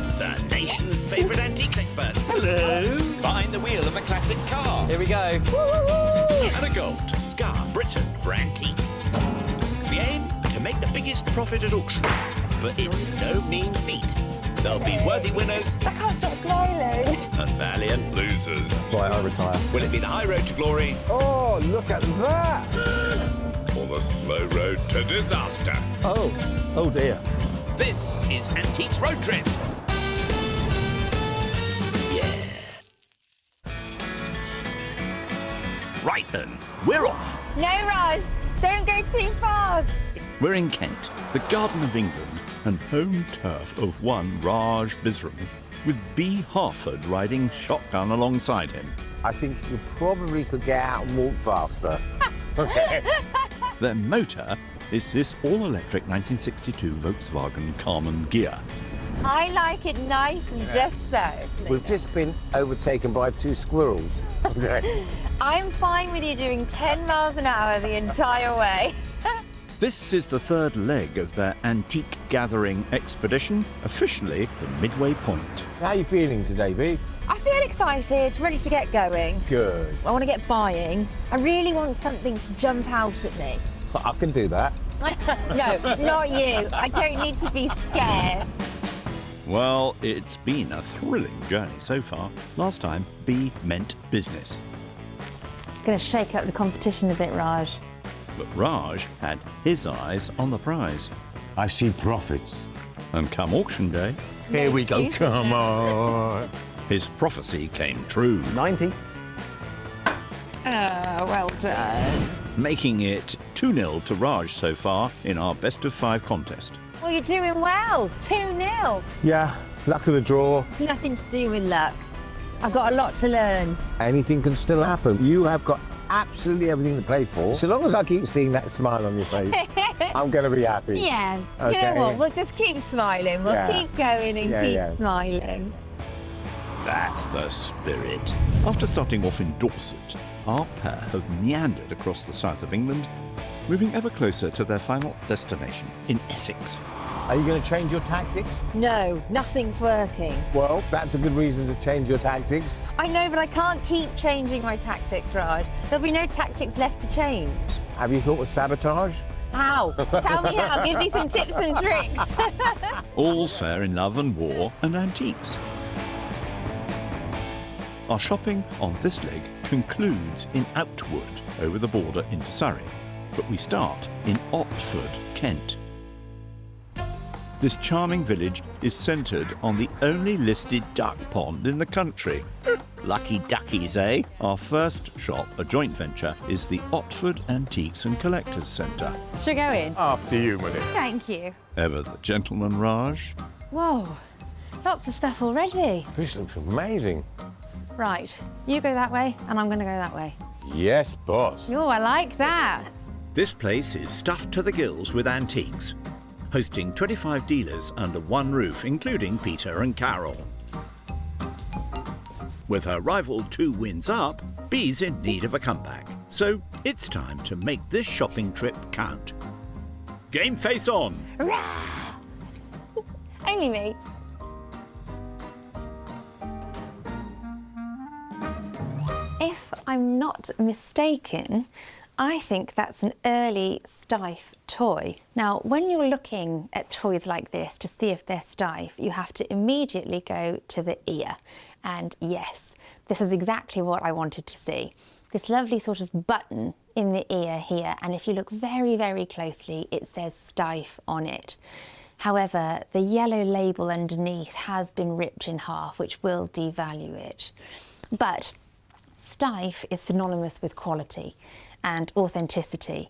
It's the nation's favourite antiques experts. Hello. Behind the wheel of a classic car. Here we go. And a goal to scar Britain for antiques. The aim? To make the biggest profit at auction. But it's no mean feat. There'll be worthy winners. I can't stop smiling. And valiant losers. Right, I retire. Will it be the high road to glory? Oh, look at that! Or the slow road to disaster? Oh dear. This is Antiques Road Trip. Yeah. Right then, we're off. No, Raj, don't go too fast. We're in Kent, the Garden of England, and home turf of one Raj Bisram, with B. Harford riding shotgun alongside him. I think you probably could get out and walk faster. Okay. Their motor is this all-electric 1962 Volkswagen Karmann Ghia. I like it nice and just so. We've just been overtaken by 2 squirrels. Okay. I'm fine with you doing 10 miles an hour the entire way. This is the third leg of their antique gathering expedition, officially the midway point. How are you feeling today, B? I feel excited, ready to get going. Good. I want to get buying. I really want something to jump out at me. I can do that. No, not you. I don't need to be scared. Well, it's been a thrilling journey so far. Last time, B meant business. Going to shake up the competition a bit, Raj. But Raj had his eyes on the prize. I see profits. And come auction day, Here we go. excuses Come then. on. his prophecy came true, 90. Oh, well done. making it 2-0 to Raj so far in our best-of-5 contest. Well, you're doing well. 2-0. Yeah, luck of the draw. It's nothing to do with luck. I've got a lot to learn. Anything can still happen. You have got absolutely everything to play for. So long as I keep seeing that smile on your face, I'm going to be happy. Yeah. You Okay. know what? We'll just keep smiling. We'll Yeah. keep going and Yeah, keep yeah. smiling. That's the spirit. After starting off in Dorset, our pair have meandered across the south of England, moving ever closer to their final destination in Essex. Are you going to change your tactics? No, nothing's working. Well, that's a good reason to change your tactics. I know, but I can't keep changing my tactics, Raj. There'll be no tactics left to change. Have you thought of sabotage? How? Tell me how. Give me some tips and tricks. All's fair in love and war and antiques. Our shopping on this leg concludes in Outwood, over the border into Surrey. But we start in Otford, Kent. This charming village is centred on the only listed duck pond in the country. Lucky duckies, eh? Our first shop, a joint venture, is the Otford Antiques and Collectors Centre. Should we go in? After you, Millie. Thank you. Ever the gentleman, Raj? Whoa, lots of stuff already. This looks amazing. Right, you go that way and I'm going to go that way. Yes, boss. Oh, I like that. This place is stuffed to the gills with antiques, hosting 25 dealers under one roof, including Peter and Carol. With her rival 2 wins up, B's in need of a comeback. So it's time to make this shopping trip count. Game face on! Hurrah! Only me. If I'm not mistaken, I think that's an early Steiff toy. Now, when you're looking at toys like this to see if they're Steiff, you have to immediately go to the ear. And yes, this is exactly what I wanted to see. This lovely sort of button in the ear here, and if you look very, very closely, it says Steiff on it. However, the yellow label underneath has been ripped in half, which will devalue it. But Steiff is synonymous with quality and authenticity.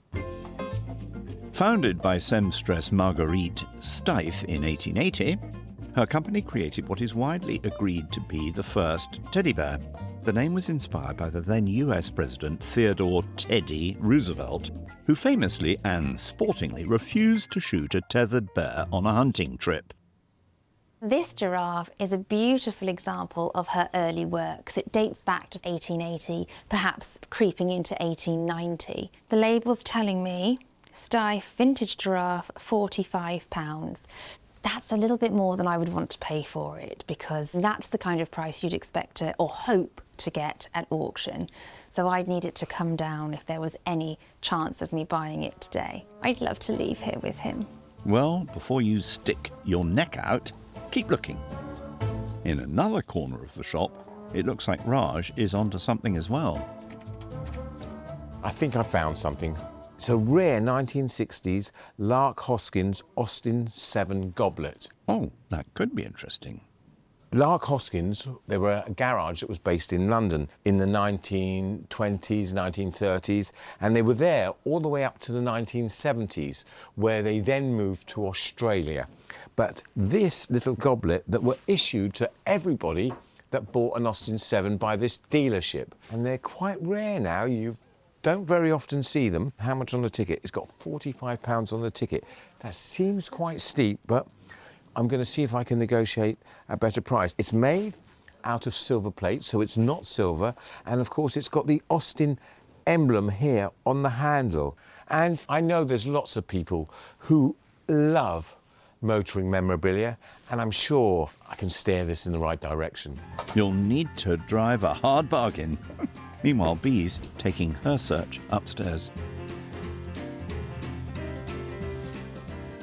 Founded by seamstress Marguerite Steiff in 1880, her company created what is widely agreed to be the first teddy bear. The name was inspired by the then US President Theodore Teddy Roosevelt, who famously and sportingly refused to shoot a tethered bear on a hunting trip. This giraffe is a beautiful example of her early works. It dates back to 1880, perhaps creeping into 1890. The label's telling me Steiff vintage giraffe, £45. that's a little bit more than I would want to pay for it, because that's the kind of price you'd expect to, or hope to get at auction. So I'd need it to come down if there was any chance of me buying it today. I'd love to leave here with him. Well, before you stick your neck out, keep looking. In another corner of the shop, it looks like Raj is onto something as well. I think I found something. It's a rare 1960s Lark Hoskins Austin 7 goblet. Oh, that could be interesting. Lark Hoskins, they were a garage that was based in London in the 1920s, 1930s, and they were there all the way up to the 1970s, where they then moved to Australia. But this little goblet that were issued to everybody that bought an Austin 7 by this dealership, and they're quite rare now. You don't very often see them. How much on the ticket? It's got £45 on the ticket. That seems quite steep, but I'm going to see if I can negotiate a better price. It's made out of silver plate, so it's not silver. And of course, it's got the Austin emblem here on the handle. And I know there's lots of people who love motoring memorabilia, and I'm sure I can steer this in the right direction. You'll need to drive a hard bargain. Meanwhile, Bee's taking her search upstairs.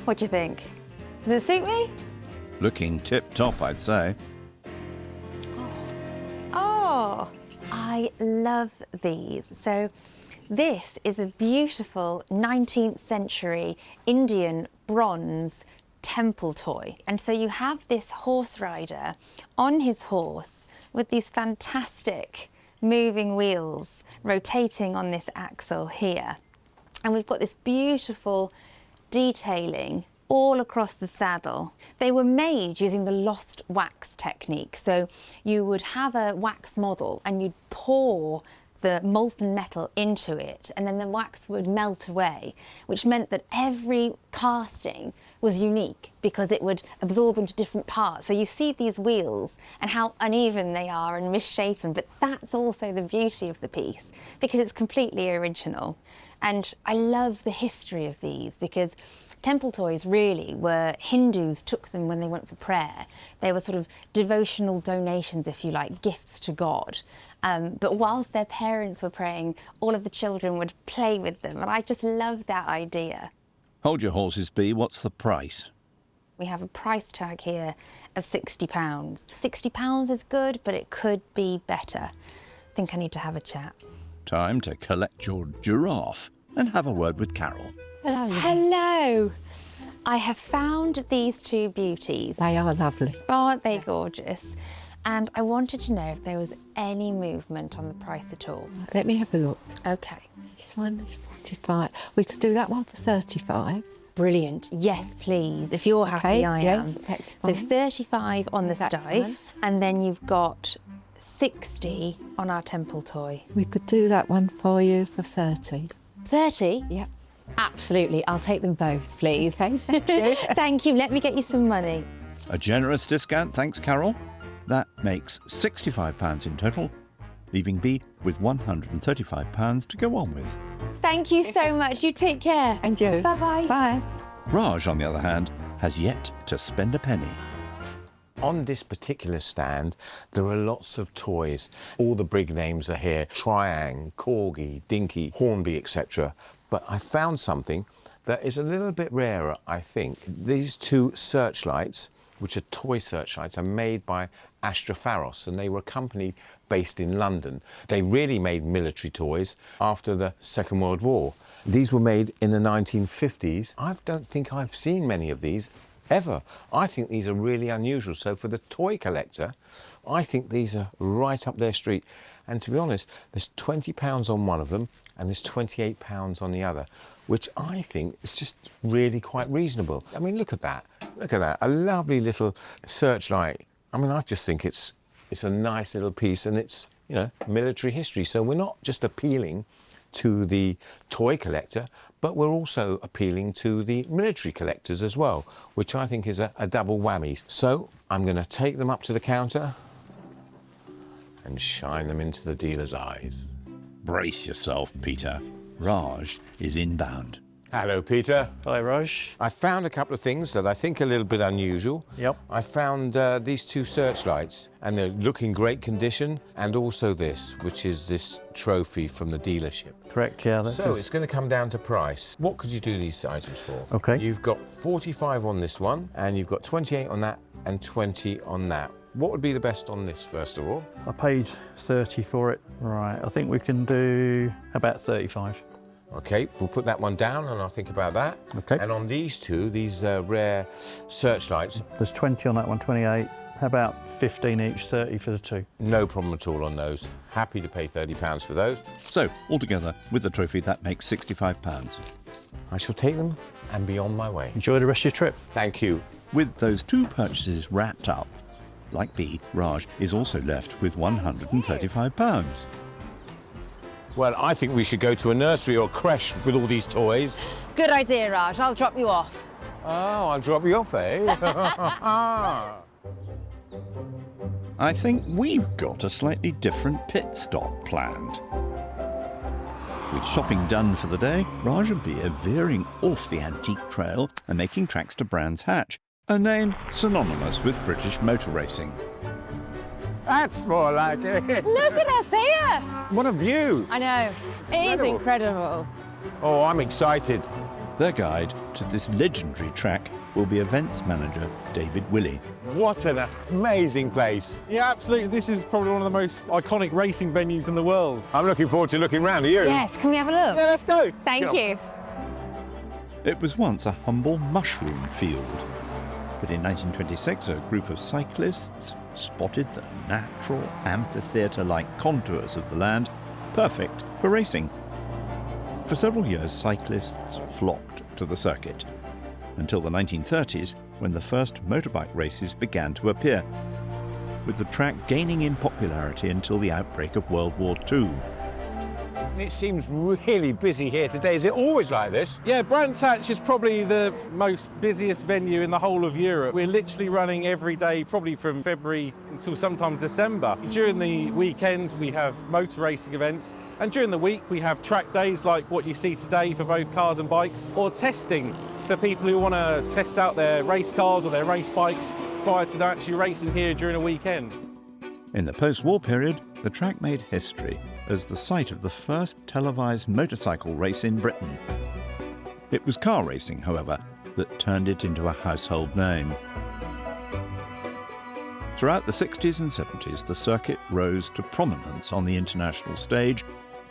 What do you think? Does it suit me? Looking tip-top, I'd say. Oh, I love these. So this is a beautiful 19th century Indian bronze temple toy. And so you have this horse rider on his horse with these fantastic moving wheels rotating on this axle here. And we've got this beautiful detailing all across the saddle. They were made using the lost wax technique. So you would have a wax model and you'd pour the molten metal into it, and then the wax would melt away, which meant that every casting was unique because it would absorb into different parts. So you see these wheels and how uneven they are and misshapen, but that's also the beauty of the piece because it's completely original. And I love the history of these because temple toys really were, Hindus took them when they went for prayer. They were sort of devotional donations, if you like, gifts to God. But whilst their parents were praying, all of the children would play with them. And I just love that idea. Hold your horses, Bee. What's the price? We have a price tag here of £60. £60 is good, but it could be better. I think I need to have a chat. Time to collect your giraffe and have a word with Carol. Hello. Hello. I have found these two beauties. They are lovely. Aren't they gorgeous? And I wanted to know if there was any movement on the price at all. Let me have a look. Okay. This one is 45. We could do that one for 35. Brilliant. Yes, please. If you're happy, I yes, am. that's So fine. 35 on the That's stife, fine. and then you've got 60 on our temple toy. We could do that one for you for 30. 30? Yep. Absolutely. I'll take them both, please. Okay, thank you. Thank you. Let me get you some money. A generous discount, thanks, Carol. That makes £65 in total, leaving Bee with £135 to go on with. Thank you so much. You take care. And you. Bye-bye. Bye. Raj, on the other hand, has yet to spend a penny. On this particular stand, there are lots of toys. All the big names are here: Triang, Corgi, Dinky, Hornby, etc. But I found something that is a little bit rarer, I think. These two searchlights, which are toy searchlights, are made by Astra-Faros, and they were a company based in London. They really made military toys after the Second World War. These were made in the 1950s. I don't think I've seen many of these ever. I think these are really unusual. So for the toy collector, I think these are right up their street. And to be honest, there's £20 on one of them and there's £28 on the other, which I think is just really quite reasonable. I mean, look at that. Look at that. A lovely little searchlight. I mean, I just think it's a nice little piece, and it's, you know, military history. So we're not just appealing to the toy collector, but we're also appealing to the military collectors as well, which I think is a double whammy. So I'm going to take them up to the counter and shine them into the dealer's eyes. Brace yourself, Peter. Raj is inbound. Hello, Peter. Hi, Raj. I found a couple of things that I think are a little bit unusual. Yep. I found these two searchlights, and they're look in great condition, and also this, which is this trophy from the dealership. Correct, yeah. That's So it's going to come down to price. What could you do these items for? Okay. You've got 45 on this one, and you've got 28 on that, and 20 on that. What would be the best on this, first of all? I paid 30 for it. Right, I think we can do about 35. Okay, we'll put that one down and I'll think about that. Okay. And on these two, these rare searchlights, There's 20 on that one, 28. How about 15 each, 30 for the two? no problem at all on those. Happy to pay £30 for those. So, altogether, with the trophy, that makes £65. I shall take them and be on my way. Enjoy the rest of your trip. Thank you. With those two purchases wrapped up, like B, Raj is also left with £135. Well, I think we should go to a nursery or creche with all these toys. Good idea, Raj. I'll drop you off. Oh, I'll drop you off, eh? I think we've got a slightly different pit stop planned. With shopping done for the day, Raj and B are veering off the antique trail and making tracks to Brands Hatch, a name synonymous with British motor racing. That's more like it. Look at us here. What a view. I know. It is incredible. Oh, I'm excited. Their guide to this legendary track will be events manager David Willey. What an amazing place. Yeah, absolutely. This is probably one of the most iconic racing venues in the world. I'm looking forward to looking round. Are you? Yes, can we have a look? Yeah, let's go. Thank Sure. you. It was once a humble mushroom field, but in 1926 a group of cyclists spotted the natural amphitheatre-like contours of the land, perfect for racing. For several years, cyclists flocked to the circuit, until the 1930s, when the first motorbike races began to appear, with the track gaining in popularity until the outbreak of World War II. It seems really busy here today. Is it always like this? Yeah, Brands Hatch is probably the most busiest venue in the whole of Europe. We're literally running every day, probably from February until sometimes December. During the weekends, we have motor racing events, and during the week, we have track days like what you see today for both cars and bikes, or testing for people who want to test out their race cars or their race bikes prior to actually racing here during a weekend. In the post-war period, the track made history as the site of the first televised motorcycle race in Britain. It was car racing, however, that turned it into a household name. Throughout the 60s and 70s, the circuit rose to prominence on the international stage,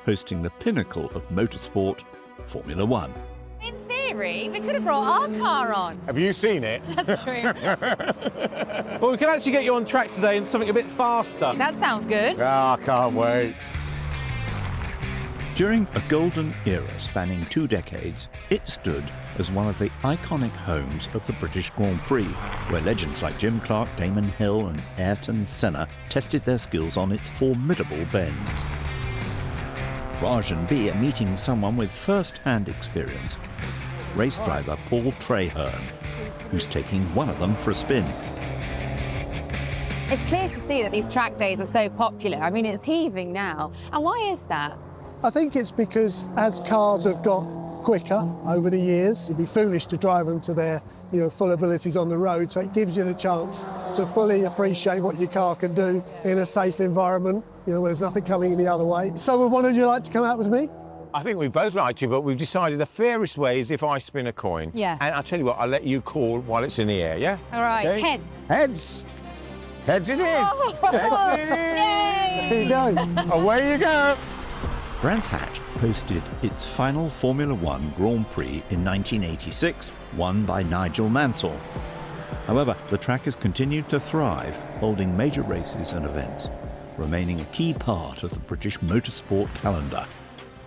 hosting the pinnacle of motorsport, Formula One. In theory, we could have brought our car on. Have you seen it? That's true. Well, we can actually get you on track today in something a bit faster. That sounds good. Ah, I can't wait. During a golden era spanning 2 decades, it stood as one of the iconic homes of the British Grand Prix, where legends like Jim Clark, Damon Hill and Ayrton Senna tested their skills on its formidable bends. Raj and B are meeting someone with first-hand experience, race driver Paul Traherne, who's taking one of them for a spin. It's clear to see that these track days are so popular. I mean, it's heaving now. And why is that? I think it's because as cars have got quicker over the years, it'd be foolish to drive them to their full abilities on the road, so it gives you the chance to fully appreciate what your car can do in a safe environment, where there's nothing coming in the other way. So would one of you like to come out with me? I think we both like to, but we've decided the fairest way is if I spin a coin. Yeah. And I'll tell you what, I'll let you call while it's in the air, yeah? All right, Okay? heads. Heads. Heads it is. Oh. Heads it is. Yay! There you go. Away you go. Brands Hatch hosted its final Formula One Grand Prix in 1986, won by Nigel Mansell. However, the track has continued to thrive, holding major races and events, remaining a key part of the British motorsport calendar.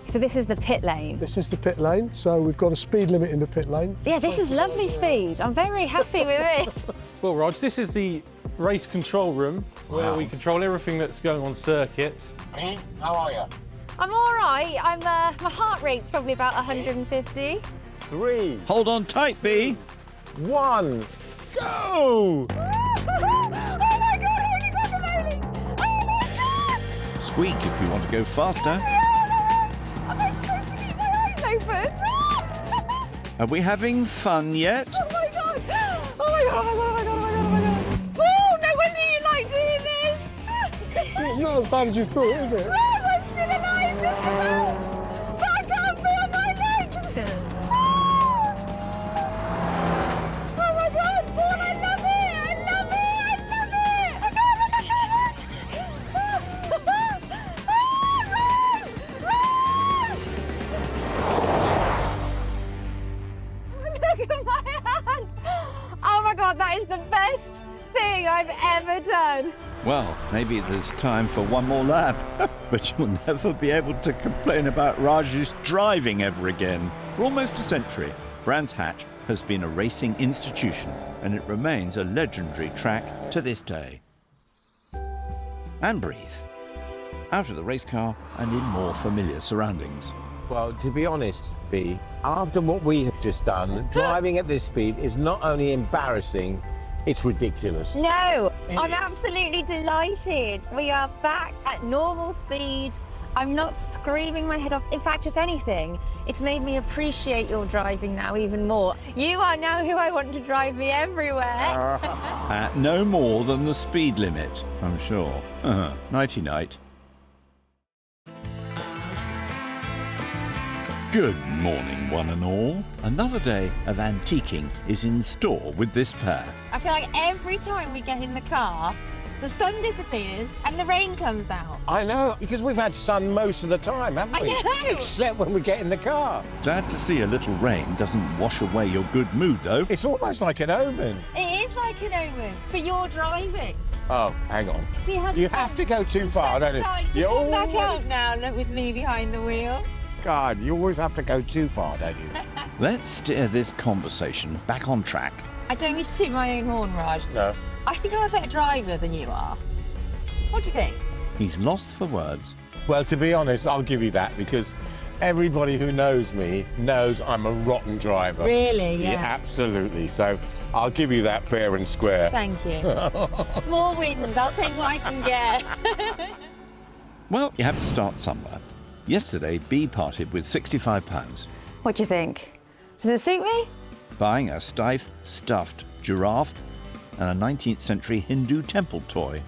So this is the pit lane. This is the pit lane, so we've got a speed limit in the pit lane. Yeah, this is lovely speed. I'm very happy with this. Well, Rog, this is the race control room where we control everything that's going on circuits. How are you? I'm all right. My heart rate's probably about 150. 3, Hold on tight, B! 1, go! Oh my God, holy guacamole! Oh my God! Squeak if you want to go faster. Am I supposed to keep my eyes open? Are we having fun yet? Oh my god! Oh my god! Oh my god! Oh my god! Oh my god! Oh my god! Oh, no wonder you like doing this. It's not as bad as you thought, is it? Raj, I'm still alive. Just about. Back up me on my legs. Oh my god, Paul, I love it. I love it. I love it. Oh god, look at that. Oh, Raj! Raj! Look at my hand. Oh my god, that is the best thing I've ever done. Well, maybe there's time for one more lap. But you'll never be able to complain about Raj's driving ever again. For almost a century, Brands Hatch has been a racing institution, and it remains a legendary track to this day. And breathe. Out of the race car and in more familiar surroundings. Well, to be honest, B, after what we have just done, driving at this speed is not only embarrassing, it's ridiculous. No, I'm absolutely delighted. We are back at normal speed. I'm not screaming my head off. In fact, if anything, it's made me appreciate your driving now even more. You are now who I want to drive me everywhere. At no more than the speed limit, I'm sure. Nighty-night. Good morning, one and all. Another day of antiquing is in store with this pair. I feel like every time we get in the car, the sun disappears and the rain comes out. I know, because we've had sun most of the time, haven't we? I know. Except when we get in the car. Glad to see a little rain doesn't wash away your good mood, though. It's almost like an omen. It is like an omen for your driving. Oh, hang on. See how You have to go too far, don't you? You come back out now, look with me behind the wheel. God, you always have to go too far, don't you? Let's steer this conversation back on track. I don't mean to toot my own horn, Raj. No. I think I'm a better driver than you are. What do you think? He's lost for words. Well, to be honest, I'll give you that, because everybody who knows me knows I'm a rotten driver. Really? Yeah, absolutely. So I'll give you that fair and square. Thank you. Small wins, I'll take what I can get. Well, you have to start somewhere. Yesterday, B parted with £65, What do you think? Does it suit me? buying a stiff, stuffed giraffe and a 19th century Hindu temple toy,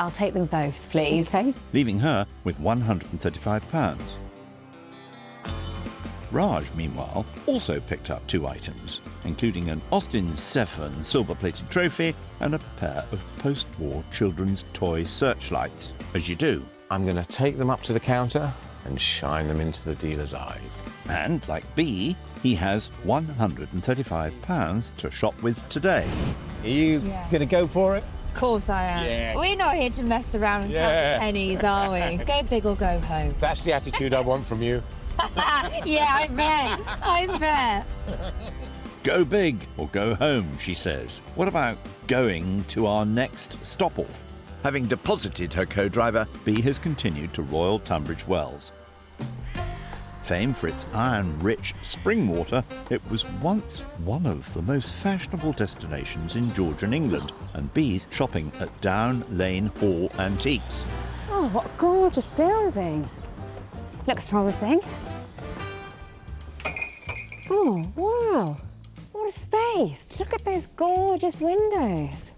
I'll take them both, please. Okay. leaving her with £135. Raj, meanwhile, also picked up 2 items, including an Austin 7 silver-plated trophy and a pair of post-war children's toy searchlights, as you do. I'm going to take them up to the counter and shine them into the dealer's eyes. And, like B, he has £135 to shop with today. Are you going to go for it? Of course I am. Yeah. We're not here to mess around and count pennies, are we? Go big or go home. That's the attitude I want from you. Yeah, I bet. I bet. Go big or go home, she says. What about going to our next stop-off? Having deposited her co-driver, B has continued to Royal Tunbridge Wells. Famed for its iron-rich spring water, it was once one of the most fashionable destinations in Georgian England, and B's shopping at Down Lane Hall Antiques. Oh, what a gorgeous building. Looks promising. Oh, wow. What a space. Look at those gorgeous windows.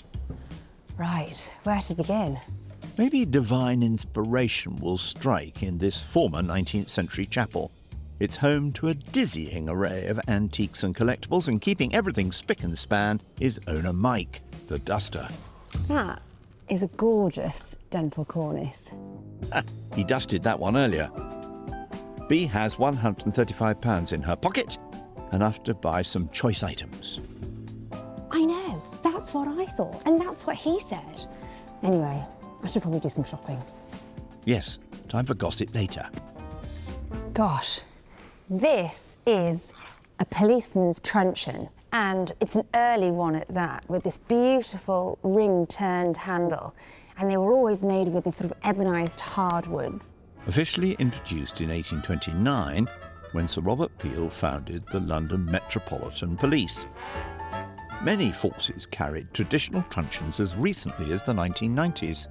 Right, where to begin? Maybe divine inspiration will strike in this former 19th century chapel. It's home to a dizzying array of antiques and collectibles, and keeping everything spick and span is owner Mike, the duster. That is a gorgeous dental cornice. He dusted that one earlier. B has £135 in her pocket, enough to buy some choice items. I know, that's what I thought, and that's what he said. Anyway, I should probably do some shopping. Yes, time for gossip later. Gosh, this is a policeman's truncheon, and it's an early one at that, with this beautiful ring-turned handle. And they were always made with this sort of ebonised hardwoods. Officially introduced in 1829, when Sir Robert Peel founded the London Metropolitan Police. Many forces carried traditional truncheons as recently as the 1990s.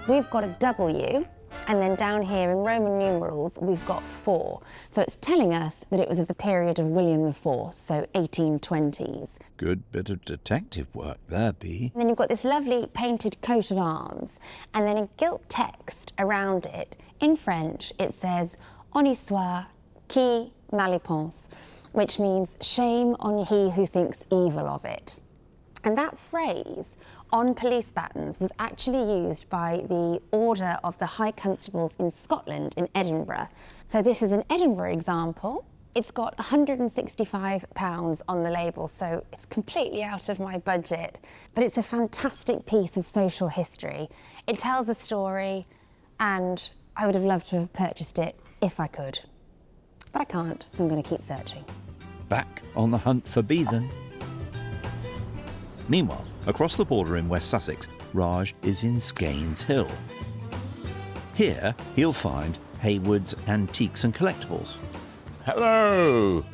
We've got a W And then down here in Roman numerals, we've got 4. So it's telling us that it was of the period of William IV, so 1820s. Good bit of detective work there, Bee. And then you've got this lovely painted coat of arms, and then in gilt text around it, in French, it says, "On y soit qui mal y pense," which means shame on he who thinks evil of it. And that phrase on police batons was actually used by the Order of the High Constables in Scotland in Edinburgh. So this is an Edinburgh example. It's got £165 on the label, so it's completely out of my budget. But it's a fantastic piece of social history. It tells a story, and I would have loved to have purchased it if I could. But I can't, so I'm going to keep searching. Back on the hunt for Bee then. Meanwhile, across the border in West Sussex, Raj is in Skeins Hill. Here, he'll find Hayward's Antiques and Collectibles. Hello!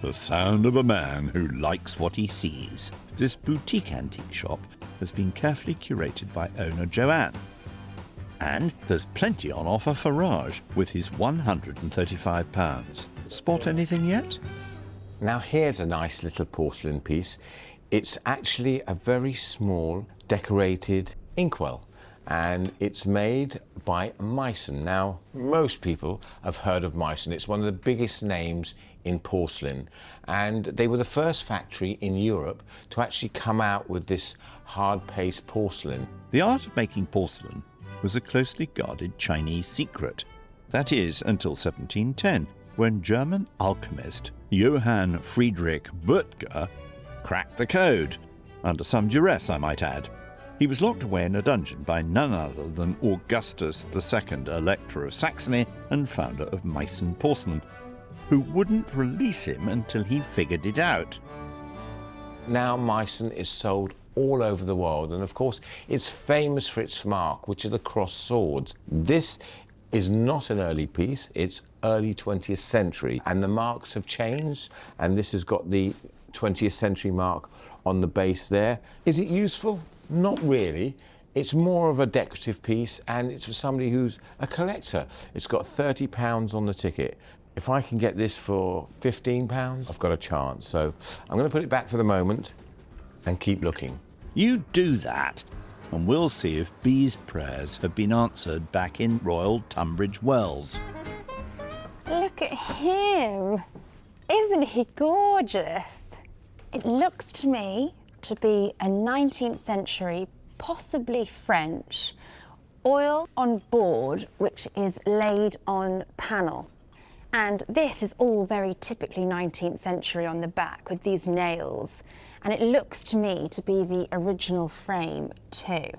The sound of a man who likes what he sees. This boutique antique shop has been carefully curated by owner Joanne. And there's plenty on offer for Raj with his £135. Spot anything yet? Now here's a nice little porcelain piece. It's actually a very small decorated inkwell, and it's made by Meissen. Now, most people have heard of Meissen. It's one of the biggest names in porcelain, and they were the first factory in Europe to actually come out with this hard-paste porcelain. The art of making porcelain was a closely guarded Chinese secret. That is, until 1710, when German alchemist Johann Friedrich Bürtger cracked the code, under some duress, I might add. He was locked away in a dungeon by none other than Augustus II, Elector of Saxony and founder of Meissen Porcelain, who wouldn't release him until he figured it out. Now Meissen is sold all over the world, and of course it's famous for its mark, which are the crossed swords. This is not an early piece, it's early 20th century, and the marks have changed, and this has got the 20th century mark on the base there. Is it useful? Not really. It's more of a decorative piece, and it's for somebody who's a collector. It's got £30 on the ticket. If I can get this for £15, I've got a chance. So I'm going to put it back for the moment and keep looking. You do that, and we'll see if Bee's prayers have been answered back in Royal Tunbridge Wells. Look at him. Isn't he gorgeous? It looks to me to be a 19th century, possibly French, oil on board which is laid on panel. And this is all very typically 19th century on the back with these nails. And it looks to me to be the original frame too.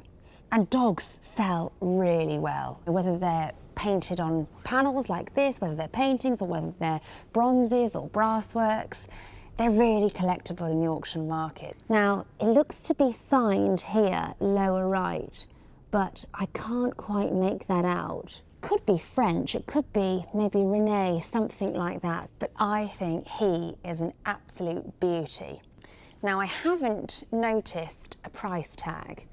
And dogs sell really well, whether they're painted on panels like this, whether they're paintings or whether they're bronzes or brassworks. They're really collectible in the auction market. Now, it looks to be signed here, lower right, but I can't quite make that out. Could be French, it could be maybe René, something like that, but I think he is an absolute beauty. Now, I haven't noticed a price tag,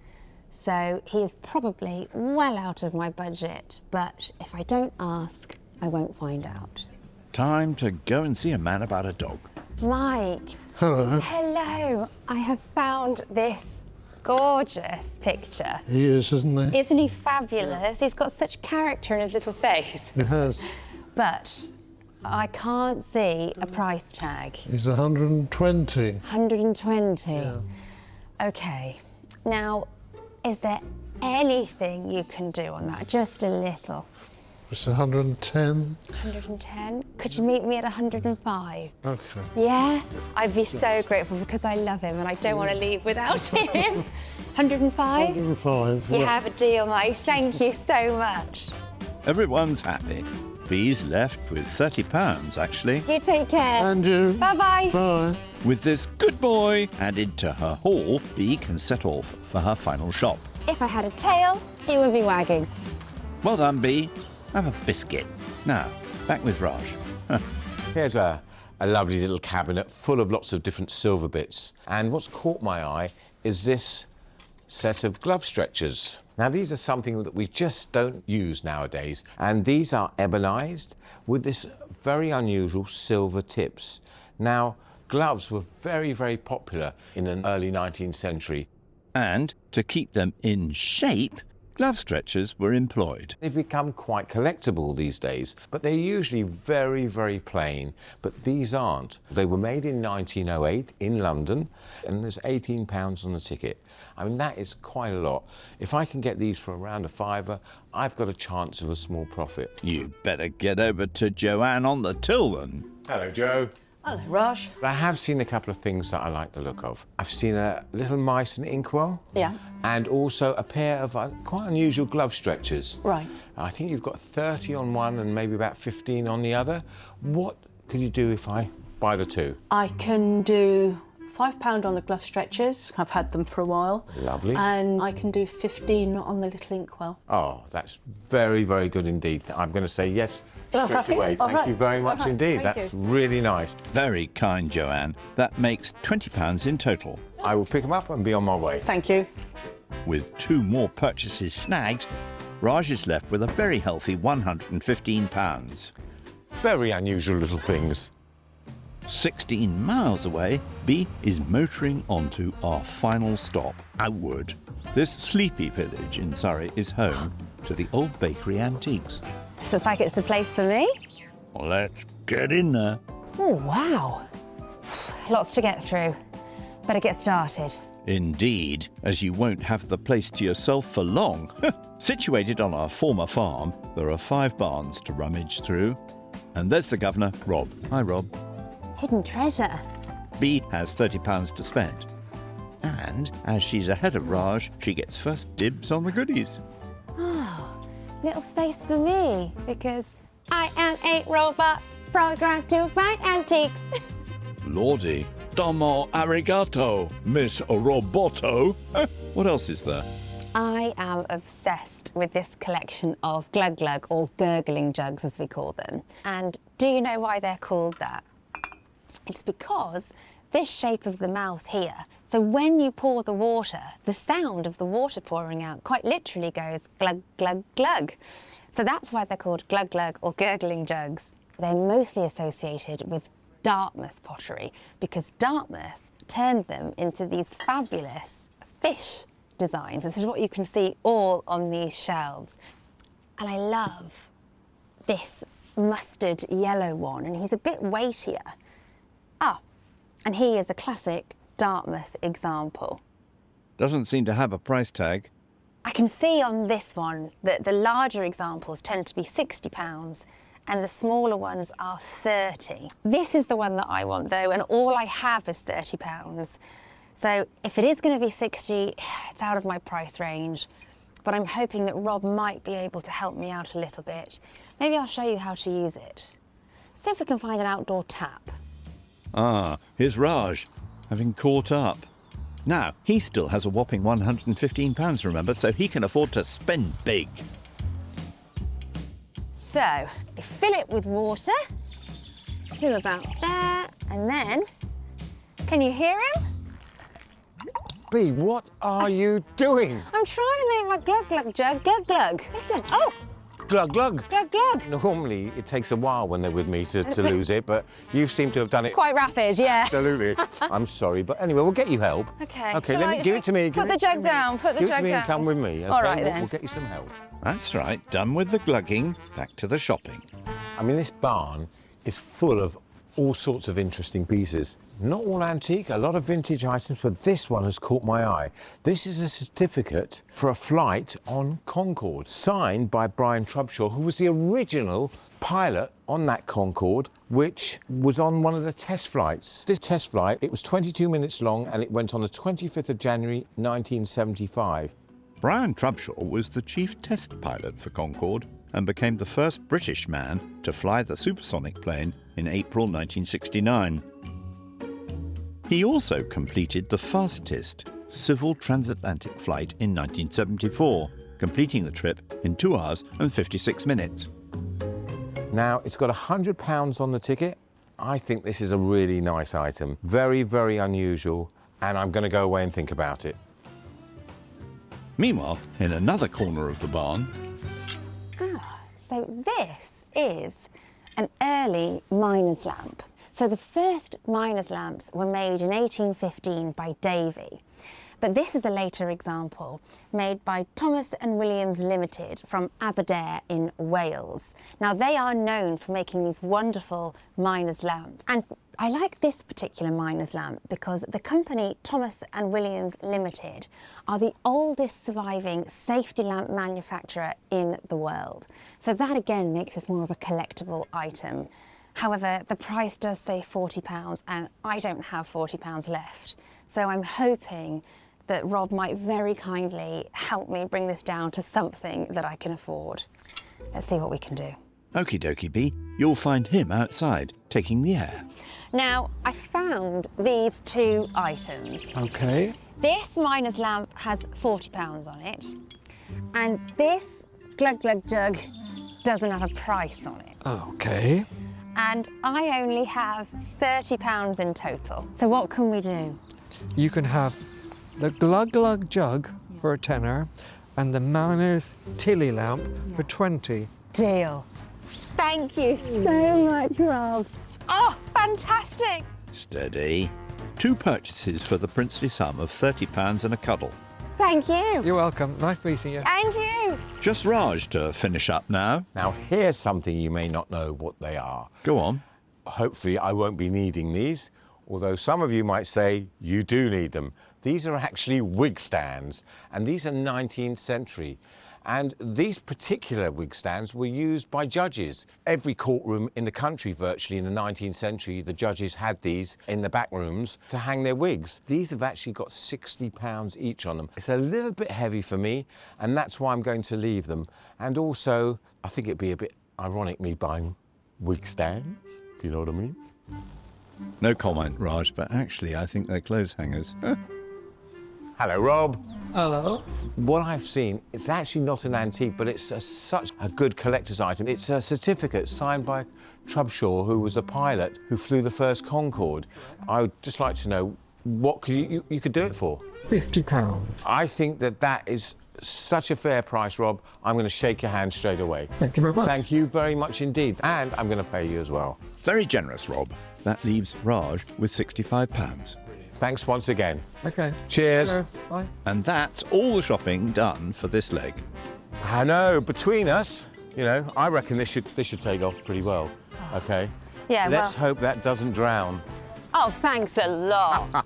so he is probably well out of my budget, but if I don't ask, I won't find out. Time to go and see a man about a dog. Mike. Hello. Hello. I have found this gorgeous picture. He is, isn't he? Isn't he fabulous? He's got such character in his little face. He has. But I can't see a price tag. He's 120. 120. Yeah. Okay. Now, is there anything you can do on that? Just a little. It's 110. 110? Could you meet me at 105? Okay. Yeah? I'd be so grateful because I love him and I don't want to leave without him. 105? 105. You have a deal, Mike. Thank you so much. Everyone's happy. Bee's left with £30, actually. You take care. And you. Bye-bye. Bye. With this good boy added to her haul, Bee can set off for her final shop. If I had a tail, it would be wagging. Well done, Bee. Have a biscuit. Now, back with Raj. Here's a lovely little cabinet full of lots of different silver bits. And what's caught my eye is this set of glove stretchers. Now, these are something that we just don't use nowadays, and these are ebonized with this very unusual silver tips. Now, gloves were very, very popular in the early 19th century. And to keep them in shape, glove stretchers were employed. They've become quite collectible these days, but they're usually very, very plain. But these aren't. They were made in 1908 in London, and there's £18 on the ticket. I mean, that is quite a lot. If I can get these for around a £5, I've got a chance of a small profit. You better get over to Joanne on the till then. Hello, Joe. Hello, Raj. I have seen a couple of things that I like the look of. I've seen a little mice and inkwell. Yeah. And also a pair of quite unusual glove stretchers. Right. I think you've got 30 on one and maybe about 15 on the other. What could you do if I buy the two? I can do £5 on the glove stretchers. I've had them for a while. Lovely. And I can do 15 on the little inkwell. Oh, that's very, very good indeed. I'm going to say yes straight away. Thank you very much indeed. That's really nice. Very kind, Joanne. That makes £20 in total. I will pick them up and be on my way. Thank you. With 2 more purchases snagged, Raj is left with a very healthy £115. Very unusual little things. 16 miles away, B is motoring onto our final stop, Outwood. This sleepy village in Surrey is home to the old bakery antiques. So it's like it's the place for me. Let's get in there. Oh, wow. Lots to get through. Better get started. Indeed, as you won't have the place to yourself for long. Situated on our former farm, there are 5 barns to rummage through. And there's the governor, Rob. Hi, Rob. Hidden treasure. B has £30 to spend. And as she's ahead of Raj, she gets first dibs on the goodies. Oh, little space for me, because I am a robot programmed to find antiques. Lordy, domo arigato, Miss Roboto. What else is there? I am obsessed with this collection of glug glug, or gurgling jugs as we call them. And do you know why they're called that? It's because this shape of the mouth here, so when you pour the water, the sound of the water pouring out quite literally goes glug, glug, glug. So that's why they're called glug glug or gurgling jugs. They're mostly associated with Dartmouth pottery because Dartmouth turned them into these fabulous fish designs. This is what you can see all on these shelves. And I love this mustard yellow one, and he's a bit weightier. Ah, and he is a classic Dartmouth example. Doesn't seem to have a price tag. I can see on this one that the larger examples tend to be £60 and the smaller ones are 30. This is the one that I want though, and all I have is £30. So if it is going to be 60, it's out of my price range. But I'm hoping that Rob might be able to help me out a little bit. Maybe I'll show you how to use it. See if we can find an outdoor tap. Ah, here's Raj, having caught up. Now, he still has a whopping £115, remember, so he can afford to spend big. So, you fill it with water to about there, and then, can you hear him? B, what are you doing? I'm trying to make my glug glug jug glug glug. Listen, oh! Glug, glug. Glug glug. Normally, it takes a while when they're with me to lose it, but you seem to have done it. Quite rapid, yeah. Absolutely. I'm sorry, but anyway, we'll get you help. Okay. Okay, let me give it to me. Put the jug down. Put the Give it jug to me down. and come with me. Okay? All right then. We'll get you some help. That's right, done with the glugging, back to the shopping. I mean, this barn is full of all sorts of interesting pieces. Not all antique, a lot of vintage items, but this one has caught my eye. This is a certificate for a flight on Concorde, signed by Brian Trubshaw, who was the original pilot on that Concorde, which was on one of the test flights. This test flight, it was 22 minutes long, and it went on the 25th of January, 1975. Brian Trubshaw was the chief test pilot for Concorde and became the first British man to fly the supersonic plane in April 1969. He also completed the fastest civil transatlantic flight in 1974, completing the trip in 2 hours and 56 minutes. Now, it's got £100 on the ticket. I think this is a really nice item. Very, very unusual, and I'm going to go away and think about it. Meanwhile, in another corner of the barn, So this is an early miner's lamp. So the first miner's lamps were made in 1815 by Davy. But this is a later example made by Thomas and Williams Limited from Aberdare in Wales. Now they are known for making these wonderful miner's lamps. And I like this particular miner's lamp because the company Thomas and Williams Limited are the oldest surviving safety lamp manufacturer in the world. So that again makes this more of a collectible item. However, the price does say £40 and I don't have £40 left. So I'm hoping that Rob might very kindly help me bring this down to something that I can afford. Let's see what we can do. okie dokie Bee, you'll find him outside, taking the air. Now, I found these two items. Okay. This miner's lamp has £40 on it, and this glug glug jug doesn't have a price on it. Okay. And I only have £30 in total. So what can we do? You can have the glug glug jug for a tenner and the miner's tilly lamp for 20. Deal. Thank you so much, Rob. Oh, fantastic. Steady. 2 purchases for the princely sum of £30 and a cuddle. Thank you. You're welcome. Nice meeting you. And you. Just Raj to finish up now. Now, here's something you may not know what they are. Go on. Hopefully, I won't be needing these, although some of you might say you do need them. These are actually wig stands, and these are 19th century. And these particular wig stands were used by judges. Every courtroom in the country, virtually in the 19th century, the judges had these in the back rooms to hang their wigs. These have actually got £60 each on them. It's a little bit heavy for me, and that's why I'm going to leave them. And also, I think it'd be a bit ironic me buying wig stands, if you know what I mean. No comment, Raj, but actually I think they're clothes hangers. Hello, Rob. Hello. What I've seen, it's actually not an antique, but it's such a good collector's item. It's a certificate signed by Trubshaw, who was a pilot who flew the first Concorde. I would just like to know, what could you could do it for? £50. I think that is such a fair price, Rob. I'm going to shake your hand straight away. Thank you very much. Thank you very much indeed. And I'm going to pay you as well. Very generous, Rob. That leaves Raj with £65. Thanks once again. Okay. Cheers. Hello. Bye. And that's all the shopping done for this leg. I know, between us, you know, I reckon this should take off pretty well. Okay? Yeah, Let's hope that doesn't drown. Oh, thanks a lot.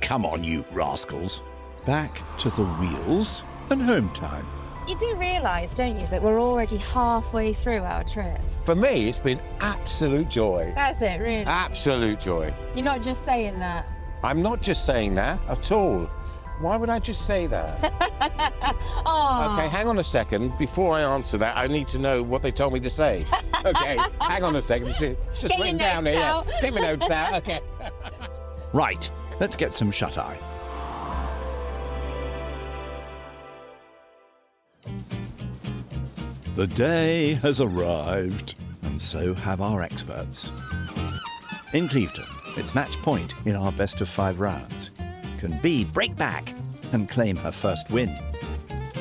Come on, you rascals. Back to the wheels and home time. You do realise, don't you, that we're already halfway through our trip? For me, it's been absolute joy. That's it, really. Absolute joy. You're not just saying that. I'm not just saying that at all. Why would I just say that? Oh. Okay, hang on a second. Before I answer that, I need to know what they told me to say. Okay, hang on a second. It's just Get written your down notes here. out. Get my notes out. Okay. Right, let's get some shut-eye. The day has arrived, and so have our experts. In Clevedon, it's match point in our best of 5 rounds. Can Bee break back and claim her first win?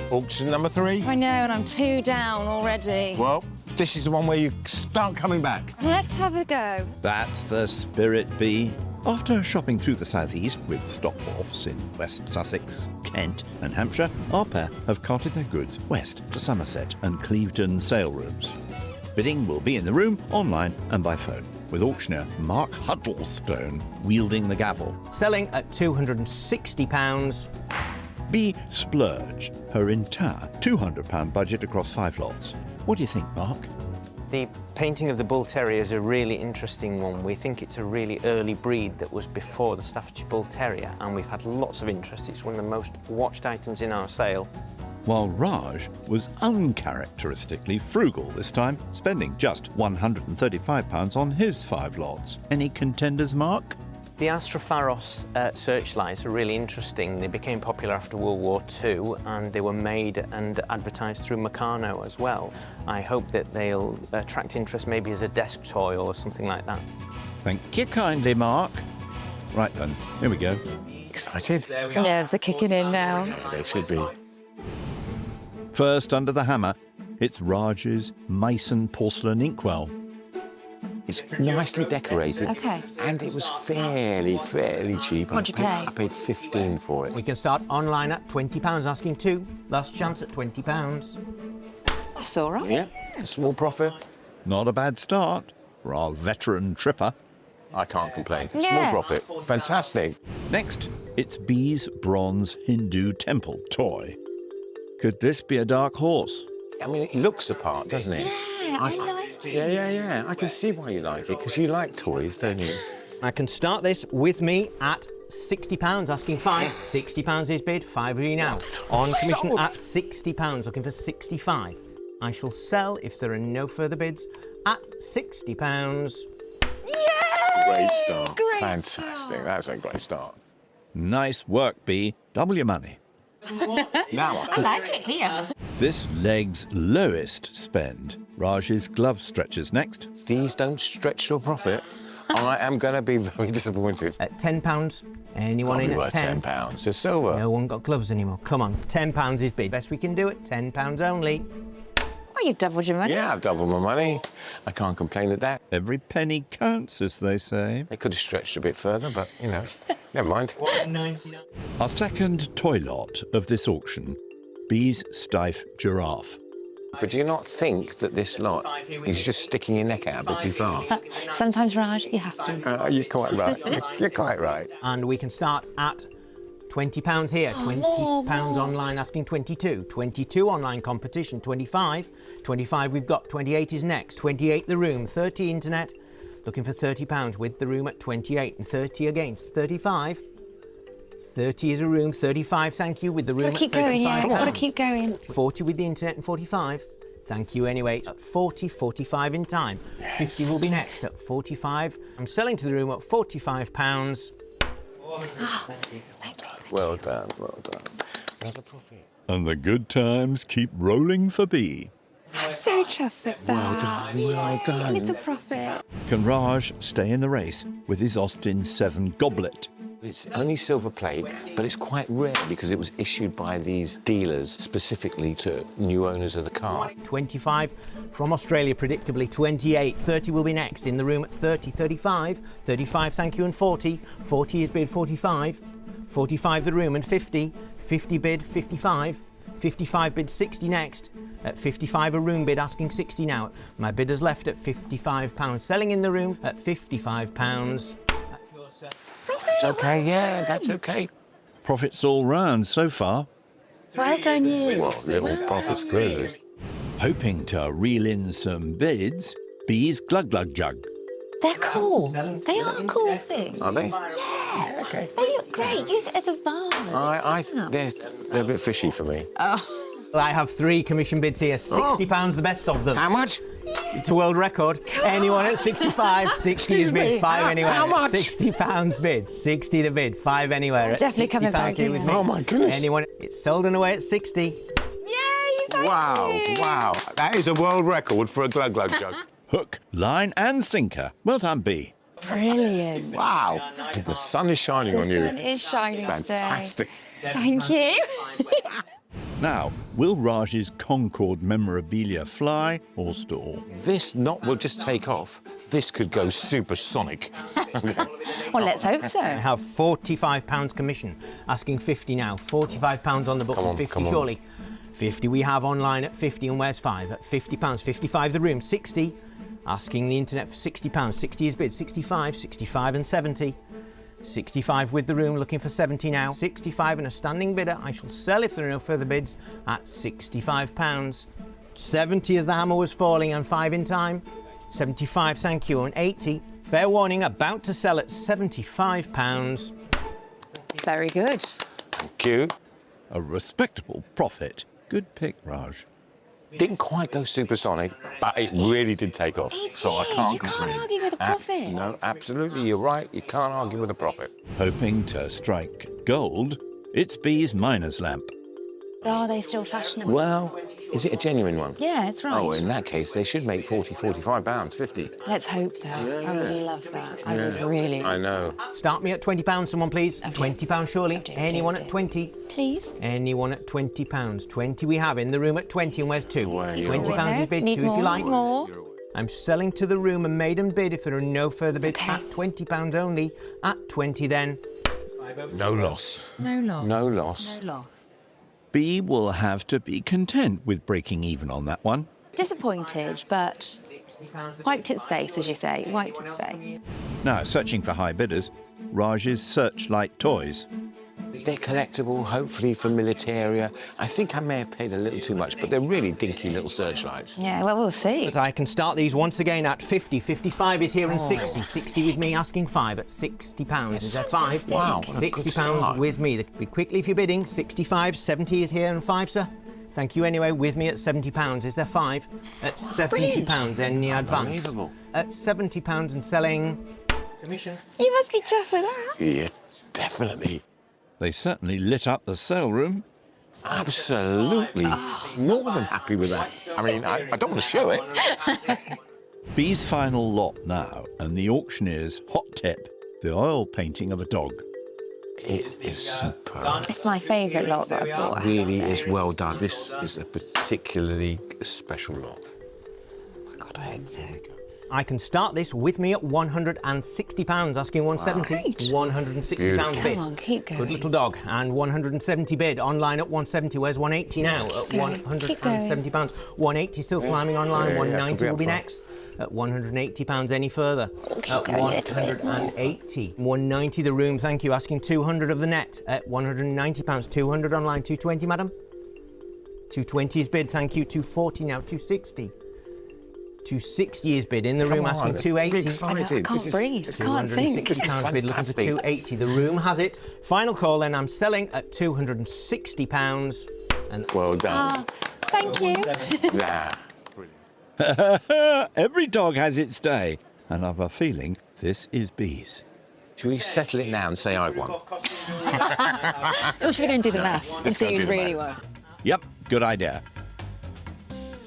Auction number 3. I know, and I'm 2 down already. Well, this is the one where you start coming back. Let's have a go. That's the spirit, Bee. After shopping through the southeast with stop-offs in West Sussex, Kent and Hampshire, our pair have carted their goods west to Somerset and Clevedon sale rooms. Bidding will be in the room, online and by phone, with auctioneer Mark Huddlestone wielding the gavel. Selling at £260. Bee splurged her entire £200 budget across 5 lots. What do you think, Mark? The painting of the Bull Terrier is a really interesting one. We think it's a really early breed that was before the Staffordshire Bull Terrier, and we've had lots of interest. It's one of the most watched items in our sale. While Raj was uncharacteristically frugal this time, spending just £135 on his 5 lots. Any contenders, Mark? The Astropharos searchlights are really interesting. They became popular after World War II, and they were made and advertised through Meccano as well. I hope that they'll attract interest maybe as a desk toy or something like that. Thank you kindly, Mark. Right then, here we go. Excited? Nerves are kicking in now. Yeah, they should be. First under the hammer, it's Raj's Mason porcelain inkwell. It's nicely decorated. Okay. And it was fairly cheap. What'd you pay? I paid 15 for it. We can start online at £20, asking 2. Last chance at £20. That's all right. Yeah, a small profit. Not a bad start for our veteran tripper. I can't complain. Yeah. Small profit. Fantastic. Next, it's B's bronze Hindu temple toy. Could this be a dark horse? I mean, it looks the part, doesn't it? Yeah, I like it. Yeah. I can see why you like it, because you like toys, don't you? I can start this with me at £60, asking 5. £60 is bid, 5 are you now. On commission at £60, looking for 65. I shall sell if there are no further bids at £60. Great start. Great Fantastic. start. That's a great start. Nice work, B. Double your money. Now I like it here. This leg's lowest spend. Raj's glove stretchers next. these don't stretch to a profit. I am going to be very disappointed. At £10, anyone Can't in be at worth 10? £10. It's silver. No one got gloves anymore. Come on, £10 is bid. Best we can do it, £10 only. Oh, you've doubled your money. Yeah, I've doubled my money. I can't complain at that. Every penny counts, as they say. They could have stretched a bit further, but, you know, never mind. Our second toy lot of this auction, B's Stiff Giraffe. But do you not think that this lot is just sticking your neck out a bit too far? Sometimes, Raj, you have to. You're quite right. You're quite right. And we can start at £20 here, £20 online asking 22, 22 online competition, 25, 25 we've got, 28 is next, 28 the room, 30 internet, looking for £30 with the room at 28 and 30 against 35. 30 is a room, 35 thank you with the room at 35. Keep going, yeah, gotta keep going. 40 with the internet and 45. Thank you anyway, at 40, 45 in time. Yes. 50 will be next at 45. I'm selling to the room at £45. Well done, well done. Another profit. And the good times keep rolling for B. So chuffed with that. Well done. It's a profit. Can Raj stay in the race with his Austin 7 goblet? It's only silver plate, but it's quite rare because it was issued by these dealers specifically to new owners of the car. 25 from Australia, predictably 28. 30 will be next in the room at 30, 35. 35, thank you, and 40. 40 is bid 45. 45 the room and 50. 50 bid 55. 55 bid 60 next. At 55 a room bid asking 60 now. My bidder's left at £55. Selling in the room at £55. It's okay, yeah, that's okay. Profits all round so far. Well done, you. Well, little profits cruisers. Hoping to reel in some bids, B's Glug Glug Jug. They're cool. They are cool things. Are they? Yeah. Okay. They look great. Use it as a vase. They're a bit fishy for me. I have 3 commission bids here, £60 the best of them. How much? It's a world record. Anyone at 65, 60 is bid, 5 anywhere. How much? £60 bid, 60 the bid, 5 anywhere. At Definitely coming back here here. with me. Oh, my goodness. Anyone, it's sold and away at 60. Yay, thank you. Wow. That is a world record for a Glug Glug jug. Hook, line and sinker. Well done, B. Brilliant. Wow. The sun is shining on The you. sun is shining Fantastic. today. Thank you. Now, will Raj's Concorde memorabilia fly or stall? This knot will just take off. This could go supersonic. Okay. Well, let's hope I so. have £45 commission, asking 50 now. £45 on the book Come for on, 50 come on. surely. 50 we have online at 50 and where's 5? At £50. 55 the room, 60. Asking the internet for £60. 60 is bid, 65, 65 and 70. 65 with the room, looking for 70 now. 65 and a standing bidder. I shall sell if there are no further bids at £65. 70 as the hammer was falling and 5 in time. 75, thank you, and 80. Fair warning, about to sell at £75. Very good. Thank you. A respectable profit. Good pick, Raj. Didn't quite go supersonic, but it really did take off. So I can't You complain. can't argue with a profit. No, absolutely, you're right. You can't argue with a profit. Hoping to strike gold, it's B's miner's lamp. Are they still fashionable? Well, Is it a genuine one? Yeah, it's right. Oh, in that case, they should make 40, 45 pounds, 50. Let's hope so. Yeah. I would love that. I would really. I know. Start me at £20, someone please. £20 surely. Anyone at 20? Please. Anyone at £20? 20 we have in the room at 20, and where's 2? £20 is bid, Need 2 if you like. More. I'm selling to the room and maiden bid if there are no further bids at £20 only. At 20 then. No loss. No loss. No loss. No loss. B will have to be content with breaking even on that one. Disappointed, but wiped its face, as you say. Wiped its face. Now, searching for high bidders, Raj's Searchlight toys. They're collectible, hopefully for militaria. I think I may have paid a little too much, but they're really dinky little searchlights. Yeah, well, we'll see. But I can start these once again at 50. 55 is here and 60. 60 with me, asking 5 at £60. Is there 5? Wow, what a good £60 start. with me. Be quickly if you're bidding. 65, 70 is here and 5, sir. Thank you anyway, with me at £70. Is there 5? At £70, any advance? Unbelievable. At £70 and selling... Commission. You must be chuffed with that. Yeah, definitely. They certainly lit up the sale room. Absolutely. More than happy with that. I mean, I don't want to show it. B's final lot now, and the auctioneer's hot tip, the oil painting of a dog. It is superb. It's my favourite lot that I've bought. It really is well done. This is a particularly special lot. Oh, God, I hope so. I can start this with me at £160, asking 170. Wow. £160 bid. Come on, keep going. Good little dog. And 170 bid. Online at 170. Where's 180 now? At £170. 180 still climbing online. Yeah, 190 will be up front. next. At £180 any further. At 180. 190 the room, thank you. Asking 200 of the net. At £190. 200 online. 220, madam. 220 is bid, thank you. 240 now. 260. 260 is bid in the room, asking 280. Excited. I can't breathe. Can't think. £260 bid, looking for 280. The room has it. Final call, then I'm selling at £260. And well done. Thank you. Nah. Every dog has its day, and I've a feeling this is B's. Should we settle it now and say I've won? Or should we go and do the maths and Let's go see do who's the really maths. won? Yep, good idea.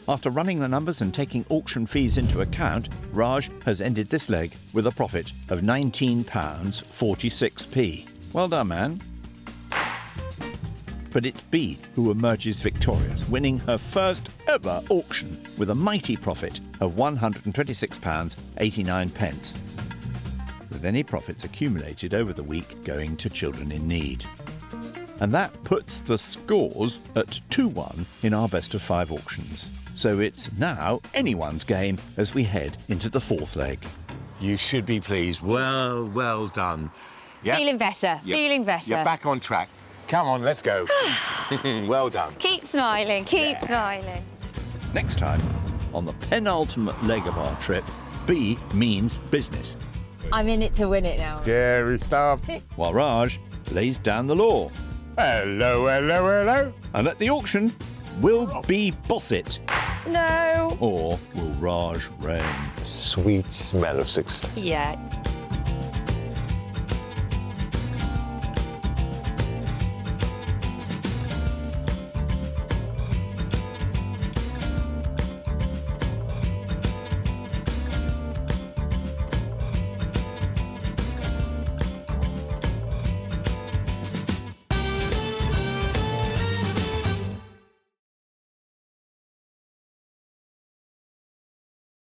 After running the numbers and taking auction fees into account, Raj has ended this leg with a profit of £19.46p. Well done, man. But it's B who emerges victorious, winning her first ever auction with a mighty profit of £126.89, with any profits accumulated over the week going to children in need. And that puts the scores at 2-1 in our best of 5 auctions. So it's now anyone's game as we head into the 4th leg. You should be pleased. Well done. Yep. Feeling better. Yep. Feeling better. You're back on track. Come on, let's go. Well done. Keep smiling. Keep smiling. Next time, on the penultimate leg of our trip, B means business, I'm in it to win it now. Scary stuff. while Raj lays down the law. Hello. And at the auction, will B boss it? No. Or will Raj reign? Sweet smell of success. Yeah.